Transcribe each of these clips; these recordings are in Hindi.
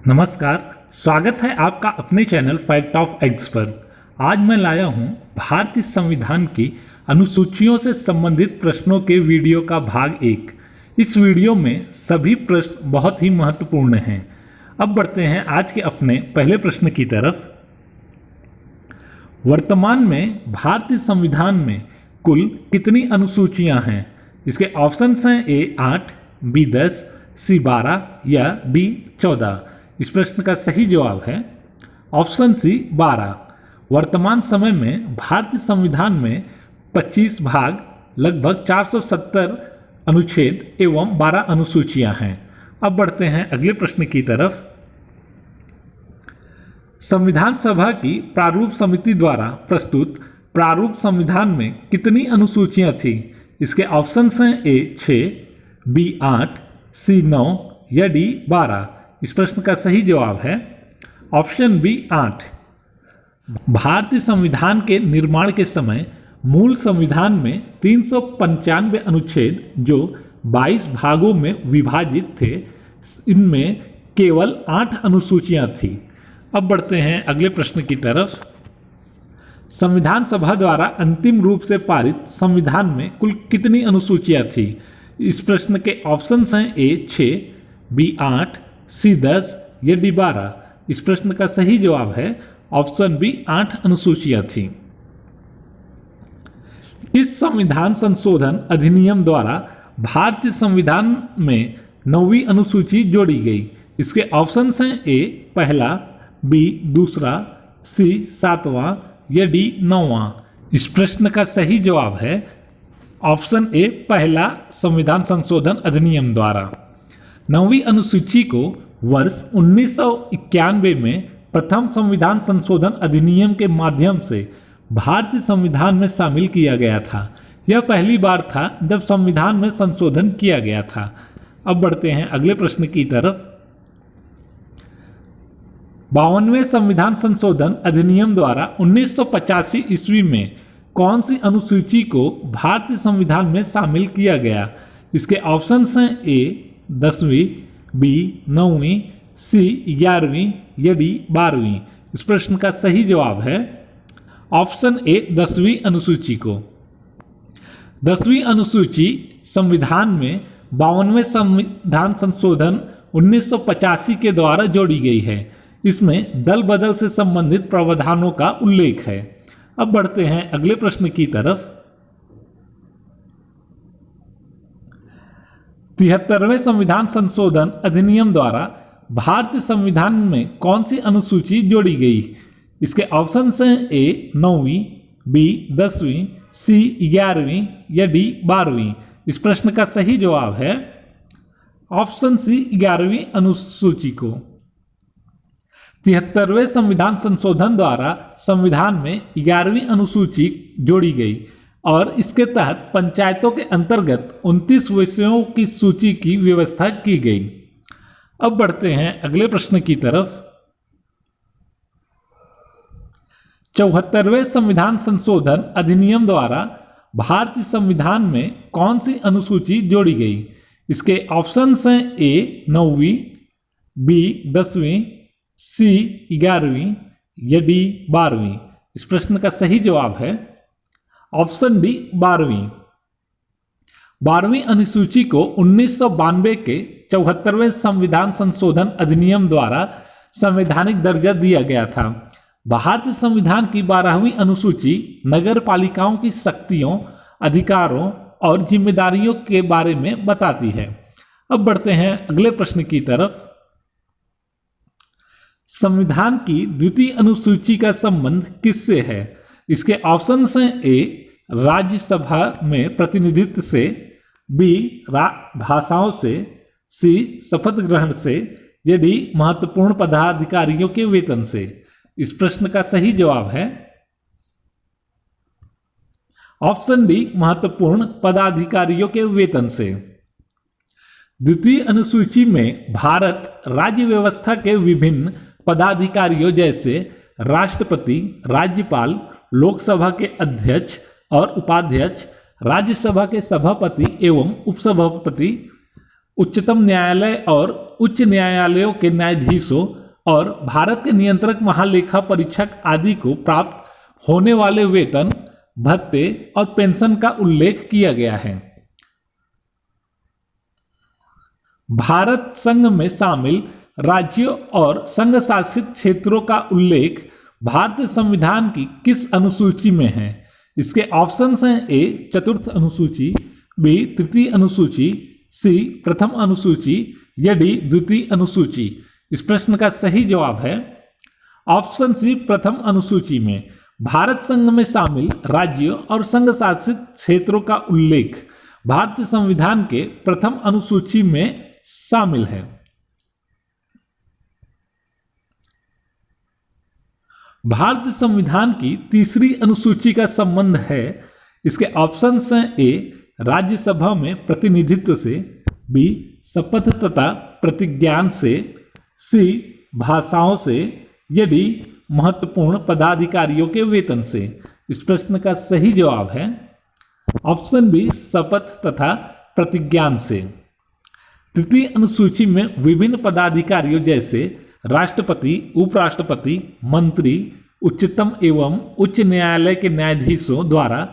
नमस्कार। स्वागत है आपका अपने चैनल फैक्ट ऑफ एग्स पर। आज मैं लाया हूं भारतीय संविधान की अनुसूचियों से संबंधित प्रश्नों के वीडियो का भाग 1। इस वीडियो में सभी प्रश्न बहुत ही महत्वपूर्ण हैं। अब बढ़ते हैं आज के अपने पहले प्रश्न की तरफ। वर्तमान में भारतीय संविधान में कुल कितनी अनुसूचियां हैं? इसके ऑप्शंस हैं ए 8, बी 10, सी 12 या डी 14। इस प्रश्न का सही जवाब है ऑप्शन सी 12। वर्तमान समय में भारतीय संविधान में 25 भाग, लगभग 470 अनुच्छेद एवं 12 अनुसूचियां हैं। अब बढ़ते हैं अगले प्रश्न की तरफ। संविधान सभा की प्रारूप समिति द्वारा प्रस्तुत प्रारूप संविधान में कितनी अनुसूचियां थी? इसके ऑप्शंस हैं ए 6, बी 8, सी 9 या डी 12। इस प्रश्न का सही जवाब है ऑप्शन बी 8। भारतीय संविधान के निर्माण के समय मूल संविधान में 395 अनुच्छेद जो 22 भागों में विभाजित थे, इनमें केवल 8 अनुसूचियां थी। अब बढ़ते हैं अगले प्रश्न की तरफ। संविधान सभा द्वारा अंतिम रूप से पारित संविधान में कुल कितनी अनुसूचियां थी? इस प्रश्न के ऑप्शंस हैं ए 6, बी 8, सी 10 या डी 12। इस प्रश्न का सही जवाब है ऑप्शन बी 8 अनुसूचियां थी। किस संविधान संशोधन अधिनियम द्वारा भारतीय संविधान में 9वीं अनुसूची जोड़ी गई? इसके ऑप्शंस हैं ए पहला, बी दूसरा, सी 7वां या डी 9वां। इस प्रश्न का सही जवाब है ऑप्शन ए पहला संविधान संशोधन अधिनियम द्वारा। 9वीं अनुसूची को वर्ष 1991 में प्रथम संविधान संशोधन अधिनियम के माध्यम से भारतीय संविधान में शामिल किया गया था। यह पहली बार था जब संविधान में संशोधन किया गया था। अब बढ़ते हैं अगले प्रश्न की तरफ। 52वें संविधान संशोधन अधिनियम द्वारा 1985 ईस्वी में कौन सी अनुसूची को भारतीय संविधान में शामिल किया गया? इसके ऑप्शंस हैं ए 10वीं, बी 9वीं, सी 11वीं या डी 12वीं। इस प्रश्न का सही जवाब है ऑप्शन ए 10वीं अनुसूची को। 10वीं अनुसूची संविधान में 52वें संविधान संशोधन 1985 के द्वारा जोड़ी गई है। इसमें दल बदल से संबंधित प्रावधानों का उल्लेख है। अब बढ़ते हैं अगले प्रश्न की तरफ। 73वें संविधान संशोधन अधिनियम द्वारा भारतीय संविधान में कौन सी अनुसूची जोड़ी गई? इसके ऑप्शंस हैं ए 9वीं, बी 10वीं, सी 11वीं या डी 12वीं। इस प्रश्न का सही जवाब है ऑप्शन सी 11वीं अनुसूची को। 73वें संविधान संशोधन द्वारा संविधान में 11वीं अनुसूची जोड़ी गई और इसके तहत पंचायतों के अंतर्गत 29 विषयों की सूची की व्यवस्था की गई। अब बढ़ते हैं अगले प्रश्न की तरफ। 74वें संविधान संशोधन अधिनियम द्वारा भारतीय संविधान में कौन सी अनुसूची जोड़ी गई? इसके ऑप्शंस हैं ए 9वीं, बी 10वीं, सी 11वीं या डी 12वीं। इस प्रश्न का सही जवाब है ऑप्शन डी 12वीं। 12वीं अनुसूची को 1992 के 74वें संविधान संशोधन अधिनियम द्वारा संवैधानिक दर्जा दिया गया था। भारतीय संविधान की 12वीं अनुसूची नगर पालिकाओं की शक्तियों, अधिकारों और जिम्मेदारियों के बारे में बताती है। अब बढ़ते हैं अगले प्रश्न की तरफ। संविधान की द्वितीय अनुसूची का संबंध किससे है? इसके ऑप्शंस हैं ए राज्यसभा में प्रतिनिधित्व से, बी भाषाओं से, सी शपथ ग्रहण से या डी महत्वपूर्ण पदाधिकारियों के वेतन से। इस प्रश्न का सही जवाब है ऑप्शन डी महत्वपूर्ण पदाधिकारियों के वेतन से। द्वितीय अनुसूची में भारत राज्य व्यवस्था के विभिन्न पदाधिकारियों जैसे राष्ट्रपति, राज्यपाल, लोकसभा के अध्यक्ष और उपाध्यक्ष, राज्यसभा के सभापति एवं उपसभापति, उच्चतम न्यायालय और उच्च न्यायालयों के न्यायाधीशों और भारत के नियंत्रक महालेखा परीक्षक आदि को प्राप्त होने वाले वेतन, भत्ते और पेंशन का उल्लेख किया गया है। भारत संघ में शामिल राज्यों और संघ शासित क्षेत्रों का उल्लेख भारतीय संविधान की किस अनुसूची में है? इसके ऑप्शंस हैं ए चतुर्थ अनुसूची, बी तृतीय अनुसूची, सी प्रथम अनुसूची या डी द्वितीय अनुसूची। इस प्रश्न का सही जवाब है ऑप्शन सी प्रथम अनुसूची में भारत संघ में शामिल राज्यों और संघ शासित क्षेत्रों का उल्लेख भारतीय संविधान के प्रथम अनुसूची में शामिल है। भारतीय संविधान की तीसरी अनुसूची का संबंध है, इसके ऑप्शंस हैं ए राज्यसभा में प्रतिनिधित्व से, बी शपथ तथा प्रतिज्ञान से, सी भाषाओं से या डी महत्वपूर्ण पदाधिकारियों के वेतन से। इस प्रश्न का सही जवाब है ऑप्शन बी शपथ तथा प्रतिज्ञान से। तृतीय अनुसूची में विभिन्न पदाधिकारियों जैसे राष्ट्रपति, उपराष्ट्रपति, मंत्री, उच्चतम एवं उच्च न्यायालय के न्यायाधीशों द्वारा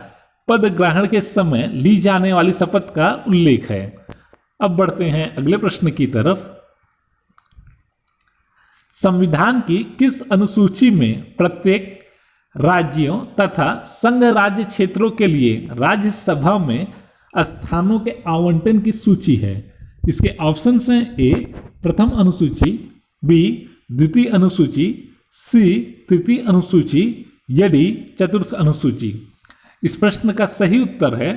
पद ग्रहण के समय ली जाने वाली शपथ का उल्लेख है। अब बढ़ते हैं अगले प्रश्न की तरफ। संविधान की किस अनुसूची में प्रत्येक राज्यों तथा संघ राज्य क्षेत्रों के लिए राज्यसभा में स्थानों के आवंटन की सूची है? इसके ऑप्शंस हैं ए प्रथम अनुसूची, बी द्वितीय अनुसूची, सी तृतीय अनुसूची या डी चतुर्थ अनुसूची। इस प्रश्न का सही उत्तर है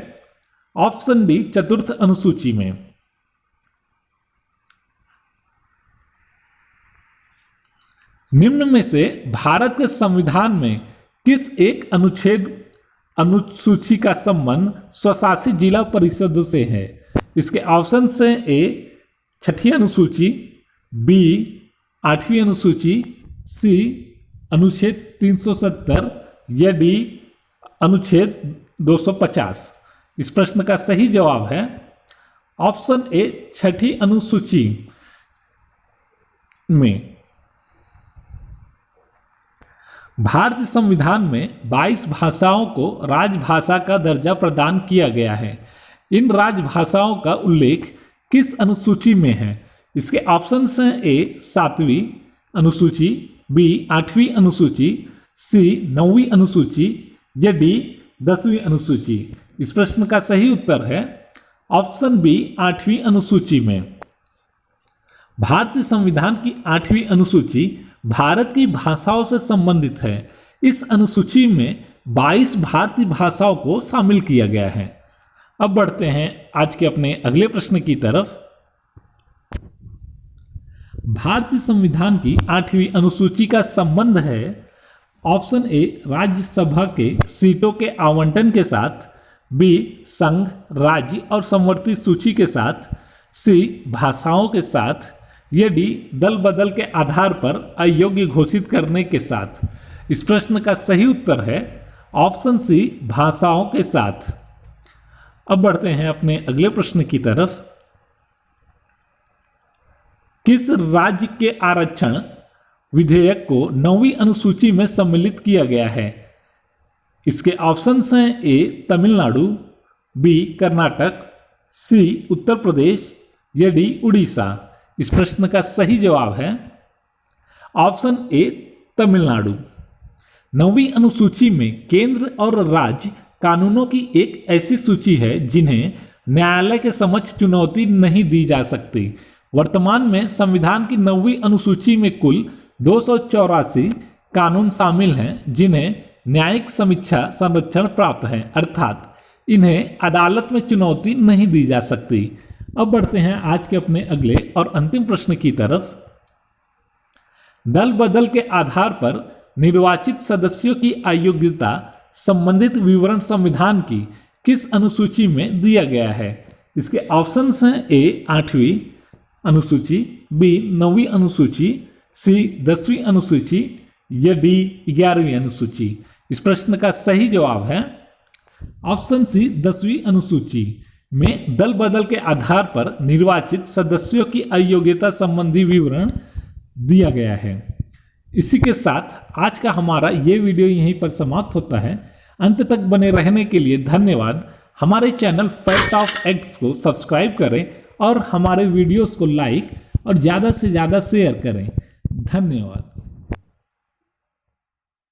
ऑप्शन डी चतुर्थ अनुसूची में। निम्न में से भारत के संविधान में किस एक अनुसूची का संबंध स्वशासित जिला परिषदों से है? इसके ऑप्शन हैं ए छठी अनुसूची, बी आठवीं अनुसूची, सी अनुच्छेद 370 या डी अनुच्छेद 250। इस प्रश्न का सही जवाब है ऑप्शन ए छठी अनुसूची में। भारतीय संविधान में 22 भाषाओं को राजभाषा का दर्जा प्रदान किया गया है। इन राजभाषाओं का उल्लेख किस अनुसूची में है? इसके ऑप्शंस हैं ए 7वीं अनुसूची, बी 8वीं अनुसूची, सी 9वीं अनुसूची या डी 10वीं अनुसूची। इस प्रश्न का सही उत्तर है ऑप्शन बी 8वीं अनुसूची में। भारतीय संविधान की 8वीं अनुसूची भारत की भाषाओं से संबंधित है। इस अनुसूची में 22 भारतीय भाषाओं को शामिल किया गया है। अब बढ़ते हैं आज के अपने अगले प्रश्न की तरफ। भारतीय संविधान की 8वीं अनुसूची का संबंध है ऑप्शन ए राज्यसभा के सीटों के आवंटन के साथ, बी संघ, राज्य और समवर्ती सूची के साथ, सी भाषाओं के साथ या डी दल बदल के आधार पर अयोग्य घोषित करने के साथ। इस प्रश्न का सही उत्तर है ऑप्शन सी भाषाओं के साथ। अब बढ़ते हैं अपने अगले प्रश्न की तरफ। किस राज्य के आरक्षण विधेयक को 9वीं अनुसूची में सम्मिलित किया गया है? इसके ऑप्शंस हैं ए तमिलनाडु, बी कर्नाटक, सी उत्तर प्रदेश या डी उड़ीसा। इस प्रश्न का सही जवाब है ऑप्शन ए तमिलनाडु। 9वीं अनुसूची में केंद्र और राज्य कानूनों की एक ऐसी सूची है जिन्हें न्यायालय के समक्ष चुनौती नहीं दी जा सकती। वर्तमान में संविधान की 9वीं अनुसूची में कुल 284 कानून शामिल हैं जिन्हें न्यायिक समीक्षा संरक्षण प्राप्त है, अर्थात इन्हें अदालत में चुनौती नहीं दी जा सकती। अब बढ़ते हैं आज के अपने अगले और अंतिम प्रश्न की तरफ। दल बदल के आधार पर निर्वाचित सदस्यों की अयोग्यता संबंधित विवरण संविधान की किस अनुसूची में दिया गया है? इसके ऑप्शंस हैं ए 8वीं अनुसूची, बी 9वीं अनुसूची, सी 10वीं अनुसूची या डी 11वीं अनुसूची। इस प्रश्न का सही जवाब है ऑप्शन सी 10वीं अनुसूची। में दल बदल के आधार पर निर्वाचित सदस्यों की अयोग्यता संबंधी विवरण दिया गया है। इसी के साथ आज का हमारा ये वीडियो यहीं पर समाप्त होता है। अंत तक बने रहने के लिए धन्यवाद। हमारे चैनल फैक्ट ऑफ एक्स को सब्सक्राइब करें और हमारे वीडियोस को लाइक और ज़्यादा से ज़्यादा शेयर करें। धन्यवाद।